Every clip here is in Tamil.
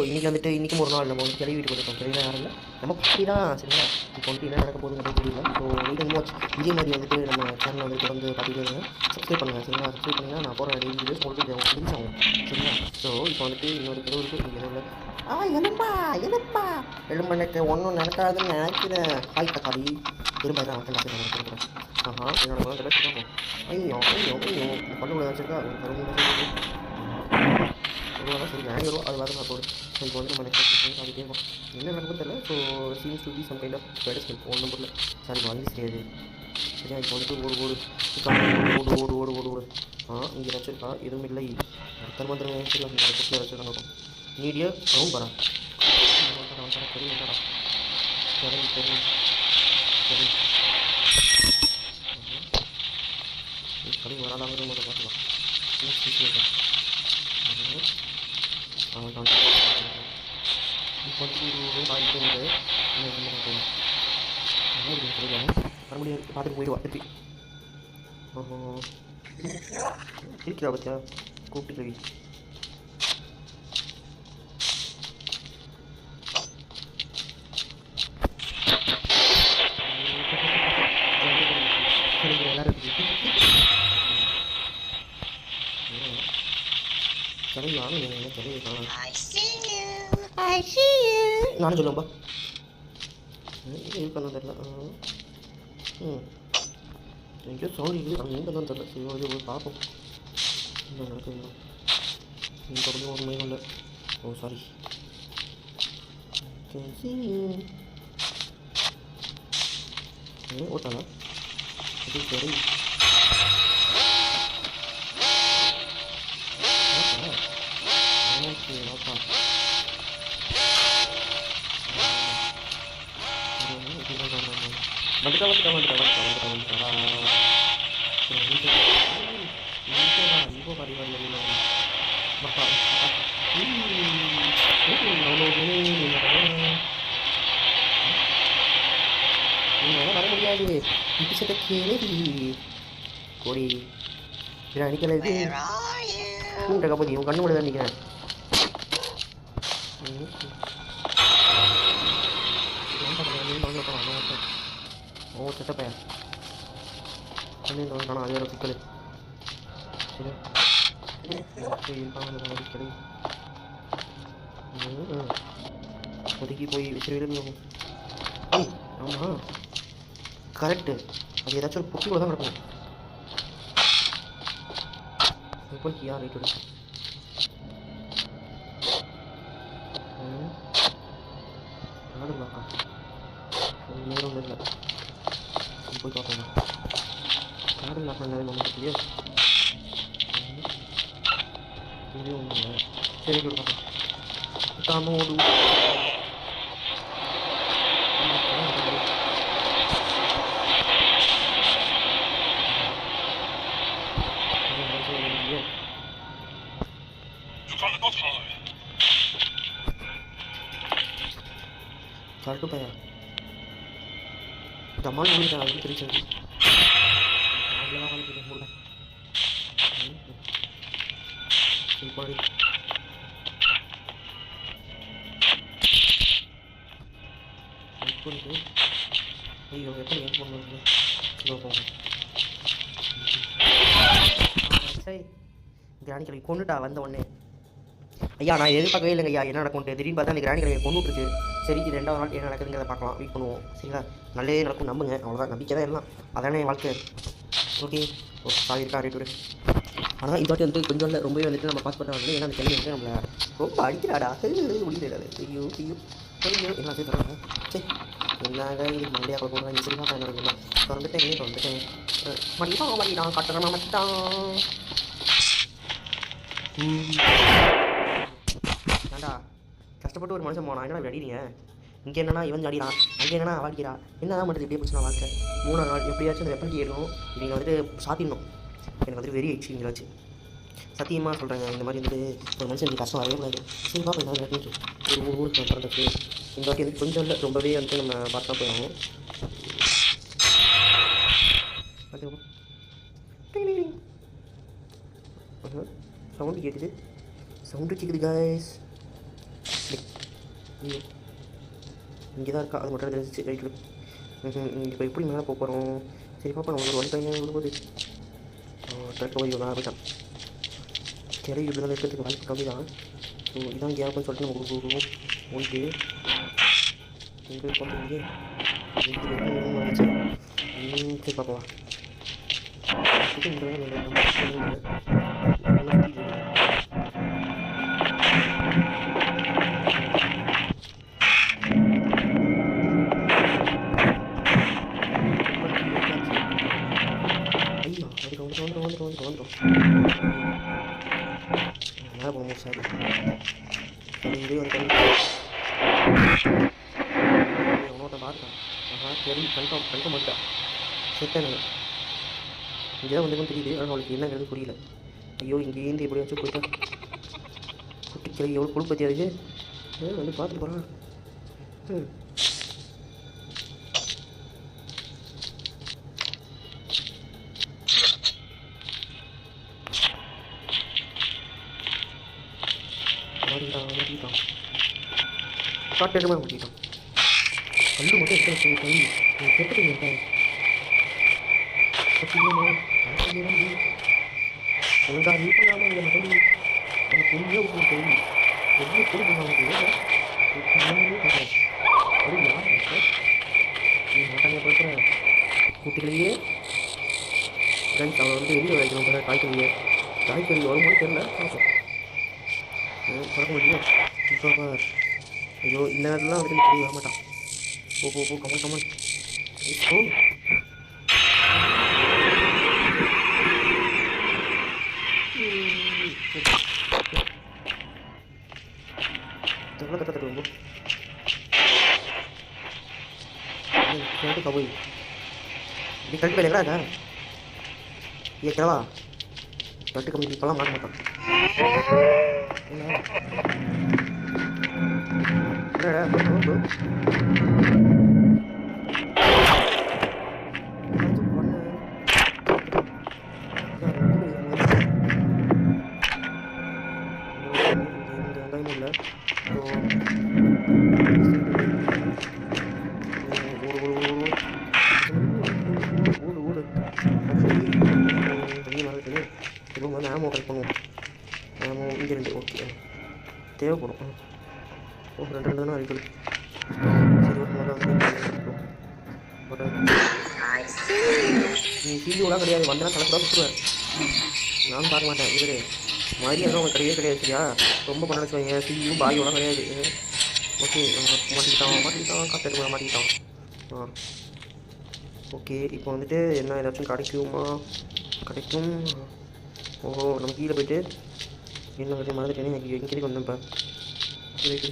இன்றைக்கி வந்துட்டு இன்றைக்கும் ஒரு நாள் நம்ம வந்து கிளவி வீட்டுக்கு வந்துட்டோம். கிளவிலாம் யாரும் இல்லை, நம்ம பாட்டி தான். சரிங்களா, இப்போ வந்துட்டு என்ன நடக்க போகுதுங்கிறது தெரியல. So wait and watch. இதே மாதிரி வந்துட்டு நம்ம சேனலில் வந்து தொடர்ந்து பார்த்துட்டே இருங்க. சப்ஸ்கிரைப் பண்ணுங்கள். சரிங்களா, சப்ஸ்கிரைப் பண்ணிங்கன்னா நான் போகிற டெய்லி வீடியோஸ் உங்களுக்கு முடிஞ்சாகும். சரிங்களா, ஸோ இப்போ வந்துட்டு இன்னொரு கிலோ இருக்குது. இங்கே எதுவும் இல்லை. எலும்பா எலும்பனுக்கு ஒன்றும் நடக்காதுன்னு நினைக்கிறேன். ஹாய் தக்காளி எலும்பா தான் மக்கள் நினைக்கிறேன். ஆஹா, என்னோட மகன் வச்சுருக்கோம். ஐயோ ஐயோ ஐயோ, பல்லு உள்ள வச்சுருக்கா. அவ்வளோதான். சரி, ₹900 அது வேறு நான் போடு. ஸோ இப்போ வந்து நம்ம நெக்ஸ்ட் அது கேட்கும் என்ன நடக்குது தெரியல. So seems to be some kind of பெடஸ்மெண்ட் ஒன்றும் பொருள். சாரி, வாங்கி கிடையாது. சரியா, இப்போ வந்துட்டு ஓடு ஓடு ஓடு ஓடு ஓடு ஓடு ஓடு. இங்கே வச்சுருக்கா, எதுவும் இல்லை. தர்மந்திரம் சரி, அந்த குட்டியில் வச்சுருக்காங்க. நீடிய ரவுண்ட் வரா. சரி என்னடா, சரி சரி சரி சரி வராதாங்கிறது மட்டும் பார்த்துக்கலாம். அவன் இப்போ வாங்கிட்டு வந்து வர முடியாது. பார்த்துட்டு போயிடுவா திருப்பி. இருக்கிறா பத்தியா கூப்பிட்டு கவி. எல்லாரும் கிளவி வாங்க, கிளவி காணும். நானும் சொல்லுவேன்ப்பா, இருக்கணும் தெரியல. எங்கேயோ சவுண்ட் இருக்குது, அங்கே எங்கே தான் தெரியல. சரி, ஓகே போய் பார்ப்போம் என்ன நடக்குதுங்களா. இங்கே தொடர்ந்து ஒரு மையம் இல்லை. ஓ சாரி. ஓட்டானா அது சரி. ஓகே ஓப்பா. வர முடியாது. இப்பிச்சத்தை கேளு கோடி அடிக்கல. இது கபதி உன் கண்ணு கூட தான் நிற்கிறேன். ஓ செட்டப்பையா காணும். அது வேறு சிக்கல். சரி இருக்காங்க ஒதுக்கி போய் வச்சிருக்கீங்க. ஆமாம் கரெக்டு. அது ஏதாச்சும் ஒரு புத்தி கூட தான் நடக்கும். போய் யார் ரைட்டு ஆடுங்களாக்கா நேரம் இல்லை. போய் பார்ப்போங்க. கார்டு லாக் பண்ணவே நமக்கு இல்லையா. இதுவே ஒன்றுங்க. சரி பார்ப்போம். தாமோடு கரெக்டு பையா தம்மால் முடிஞ்சா அது தெரிஞ்சது. அவ்வளோதான் வாழ்க்கை மூட பாடி பண்ணிட்டு ஐயோ எப்படி ஏன் பண்ணுறது. சரி, கிராணி கிழவி கொண்டுட்டா வந்த உடனே. ஐயா நான் எதிர்பார்க்கவே இல்லைங்க ஐயா என்ன நடக்கும்ட்டு. திடீர்னு பார்த்தா அந்த கிராணி கிழவியை கொண்டுட்டுருச்சு. சரி, 2வது நாள் என்ன நடக்குதுங்கிறத பார்க்கலாம், வெயிட் பண்ணுவோம். சரிங்களா, நல்லதே நடக்கும் நம்புங்க. அவ்வளோதான், நம்பிக்கை தான் எல்லாம். அதானே வாழ்க்கை. ஓகே ஓ சாரி இருக்கா ரேட்டு. ஆனால் இதாட்டி வந்து கொஞ்சம் இல்லை ரொம்பவே வந்துட்டு நம்ம பாஸ் பண்ண வந்து ஏன்னா அந்த கிழமை வந்து நம்மளை ரொம்ப அடிக்கிறாடா. முடியல. ஐயோ ஐயோ ஐயோ எல்லாம் சேர்த்துறாங்க. சரி என்னங்க இது மண்டியாக போடுறாங்க. சரிங்களா, திறந்துட்டேன் மடிதான் கட்டுறேன் மச்சான். ஏண்டா கஷ்டப்பட்டு ஒரு மனுஷன் போனா என்னடா அடிறீங்க. இங்கே என்னன்னா இவன் அடிறான், அங்கே என்னன்னா அடிக்கிறா. என்ன தான் பண்ணுறது. இப்படியே போச்சுன்னா வாழ்க்கை. 3 நாள் எப்படியாச்சும் அந்த வெப்பன் ஏறணும். இவங்க வந்துட்டு சாத்திடணும். எனக்கு வந்துட்டு வெறி ஆயிடுச்சு இங்கே வச்சு. சத்தியமாக சொல்கிறேங்க, இந்த மாதிரி வந்துட்டு ஒரு மனுஷனுக்கு கஷ்டம் வரவே கூடாது. சரி பார்ப்போம் என்ன நடக்குது. ஒரு ஊருக்கு பிறந்துச்சு. இந்த வாட்டி வந்து கொஞ்சம் இல்லை ரொம்பவே வந்துட்டு நம்ம பார்த்தா போயிடும். சவுண்டு கேட்குது கைஸ். ஐயோ இங்கே தான் இருக்கா, அது மட்டும் தெரிஞ்சிச்சு ரைட்டில். இப்போ எப்படி மேலே போக போகிறோம்? சரி பாப்பா, நம்ம ஒரு வழி பையன் விடும்போது கரெக்டாக போய் நான் போயிட்டான். கிளவி இப்படி தான் இருக்கிறதுக்கு வாய்ப்பு கம்மி தான். ஸோ இதான் கேப்னு சொல்லிட்டு நம்ம கொடுக்குறோம். ஒன்று இங்கே கொண்டு இங்கே வந்துச்சு. சரி பார்க்கலாம். ஐயா அதுக்கு வந்துடும் மேலே போகணும் சார். இதே வந்து அவனோட பார்த்தான். சரி கன்ஃபார்ம் பண்ணிட்டான். செத்தேன் நான். இங்கே தான் வந்து தெரியுது, ஆனால் அவளுக்கு என்னங்கிறது புரியல. ஐயோ இங்கேருந்து எப்படியாச்சும் போயிட்டா. குட்டி கிளவி எவ்வளோ கொழுப்பு பற்றி அதுக்கு வந்து பார்த்துட்டு போகிறான். மாட்டிக்கிட்டான் காட்டு மாட்டிக்கிட்டான். கல்லு மட்டும் எடுத்து கை கெட்டுட்டு ஒழுங்காக நீ பண்ணாமல் இந்த மகள் எனக்கு உண்மையாக உங்களுக்கு தெரியும். எவ்வளோ கொடுக்கும் நமக்கு அது யார் நீ மாட்டாங்க பார்க்குற குட்டிகளையே ரைட். அவன் வந்து எரிய வைக்கணும் போல காய்கறி வருமானு தெரியல. பார்ப்போம் பழக்க முடியும். இப்போ ஐயோ இந்த நேரத்துலாம் வந்துட்டு தெரிய வர மாட்டான். போ கமன் இப்போ ரொம்ப कबई ये कल्ट पे लग रहा है ये क्या हुआ कल्ट कम पड़ा मार मत ஆமோ கரெக்ட் பண்ணுவோம். ஆமோ இங்கே ரெண்டு ஓகே தேவைப்படும். ஓ ரெண்டு தானே அடிக்கடி. சரி நீ சீலியோலாம் கிடையாது வந்தா கலக்கடாக சுற்றுவேன். நானும் பார்க்க மாட்டேன். இவரு மாதிரியாக அவங்க கிடையவே கிடையாது. சரியா ரொம்ப பண்ண வச்சுக்கோங்க. சீலியும் பாயோலாம் கிடையாது. ஓகே மாட்டிக்கிட்டான் காற்று மாட்டிக்கிட்டான். ஓகே இப்போ வந்துட்டு என்ன ஏதாச்சும் கிடைக்கும். ஓஹோ நம்ம கீழே போய்ட்டு என்ன வந்து மறந்துட்டேனே எனக்கு எங்கே வந்தேன்ப்பா. ரைட்டு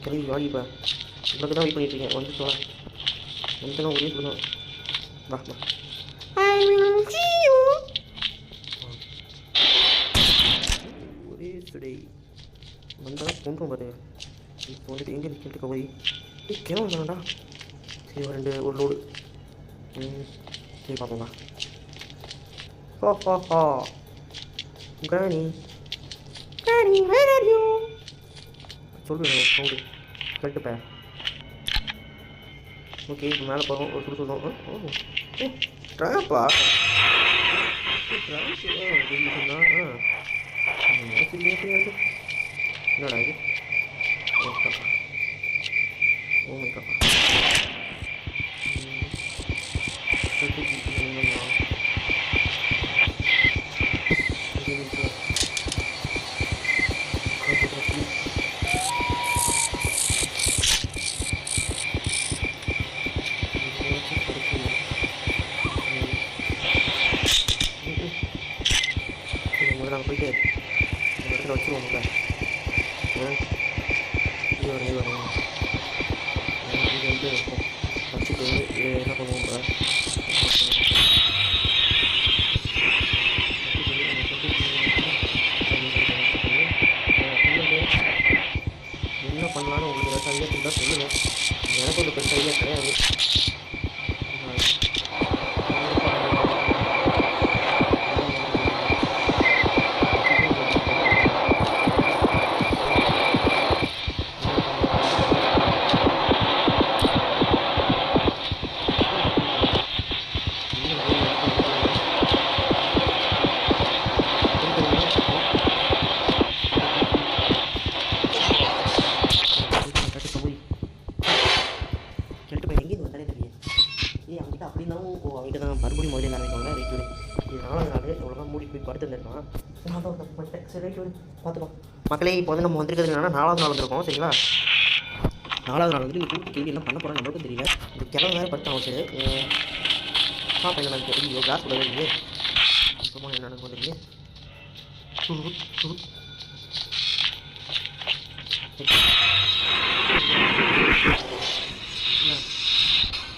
கிளம்பி வாடிப்பா. உங்களுக்கு தான் வெயிட் பண்ணிட்டுருக்கேன். வந்து சொல்லலாம் வந்துட்டேன்னா ஒரே சொல்லணும். வா ஒரே சுடை வந்தால் கொண்டுரும் பாரு. இப்போ வந்துட்டு எங்கே நிற்கிறது கவரி கிளம்ப வேணாண்டா. சரி ஒரு லோடு சரி பார்ப்போங்க. கிராணி சொல்லு சவுண்டு கட்டுப்ப. ஓகே இப்போ மேலே போகிறோம். ஒரு சொல்லி சொல்லுவோம். ஓ ட்ராப்பா என்னடா இது ஓ மை காப்பா நாங்கள் போயிட்டு இந்த இடத்துல வச்சுருவோம்ல. இது வரேன் இது வந்து வச்சுட்டு என்ன பண்ணுவோம்ல என்ன பண்ணலான்னு உங்களுக்கு ஏதாச்சும் ஐடியா இருந்தால் சொல்லுங்கள். எனக்கு ஒரு பெருசாக ஐடியா கிடையாது. மூடிட்டு போய் படுத்துருந்துருக்கான். நான் தான் தப்பு பண்ணிட்டேன். சரி ரைட் வரும் பார்த்துக்கலாம். மக்களே இப்போ வந்து நம்ம வந்திருக்கிறது என்னன்னா 4வது நாள் வந்திருக்கோம். சரிங்களா, 4வது நாள் வந்து கூட்டு கேள்வி என்ன பண்ண போகிறோம் நம்மளுக்கும் தெரியல. இந்த கிழமை வேறு படுத்தான். சரி பார்ப்பேன் என்ன தெரியும். கிளாஸ் கூட இருக்குது அப்புறமா என்னென்னு வந்துருக்கு.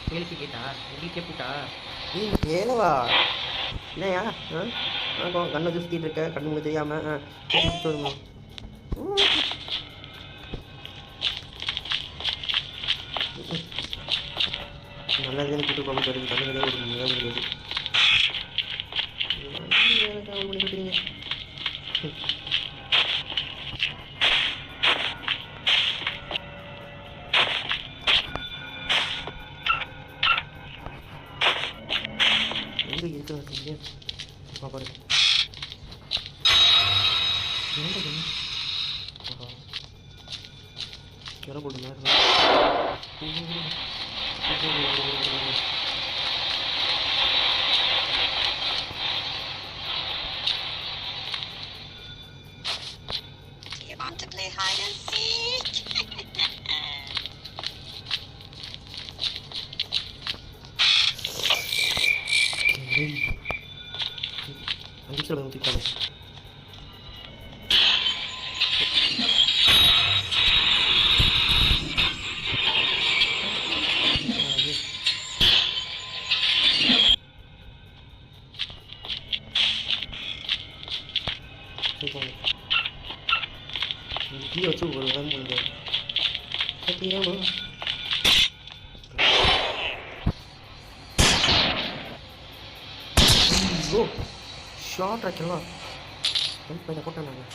கேள்வி கேட்டா எப்படி கேட்டுட்டா நீ கேளவா என்னையா? கண்ணை சுற்றிட்டு இருக்க, கண்ணு உங்களுக்கு தெரியாமல் சொல்லுங்க. நல்லதுன்னு கூட்டு போக சொல்லுங்க. கண்ணுங்களே ஒரு முடியாது கிடையாது. எங்கே இருக்கிறீங்க பாப்பாரு கிளை போட்டு மேலே You want to play hide and seek? அடிச்சு ஊற்றிக்காங்க. டீ வச்சு ஒரு வேலை முடியாது. சத்தியமா ஐயோ ஷார்ட் ஆக்கலாம் போட்டேன் நாங்கள்.